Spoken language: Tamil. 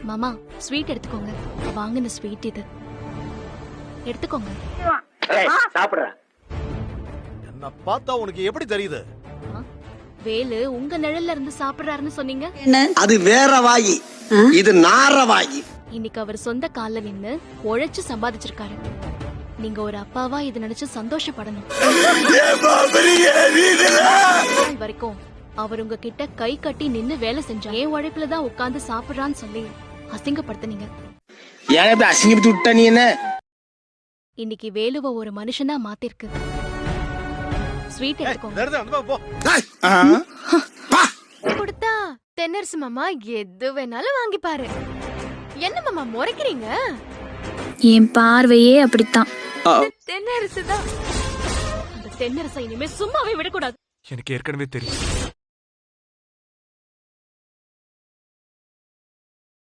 மாமா ஸ்வீட் எடுத்துக்கோங்க. வாங்கின ஸ்வீட் இது எடுத்துக்கோங்க. சாப்பிடுற என்ன பார்த்தா உனக்கு எப்படி தெரியுது? வேலு உங்க நிழல்ல இருந்து சாப்பிடுறாருன்னு சொன்னீங்க. அது வேற வாயி, இது நார வாயி. இன்னைக்கு அவர் சொந்த கால்ல நின்னு உழைச்சு சம்பாதிச்சிருக்காரு. நீங்க ஒரு அப்பாவா இது நினைச்சு சந்தோஷப்படணும். நாள் வரைக்கும் அவர் உங்க கிட்ட கை கட்டி நின்னு வேலை செஞ்சா ஏன் உழைப்புலதான் உட்கார்ந்து சாப்பிடுறான்னு சொல்லி அசிங்கப்படுத்தினீங்க. ஏன் இப்படி அசிங்கப்பட்டு விட்ட நீ? என்ன இன்னைக்கு வேலுவ ஒரு மனுஷனா மாத்திருக்கு. ஸ்வீட் எடுத்துக்கோங்க. கொடுத்தா தென்னரசு மாமா எது வேணாலும் வாங்கிப்பாரு. என்ன மாமா முறைக்கிறீங்க? என் பார்வையே அப்படித்தான். தென்னரசு தான். அந்த தென்னரசை இனிமே சும்மாவே விடக்கூடாது. எனக்கு ஏற்கனவே தெரியும்.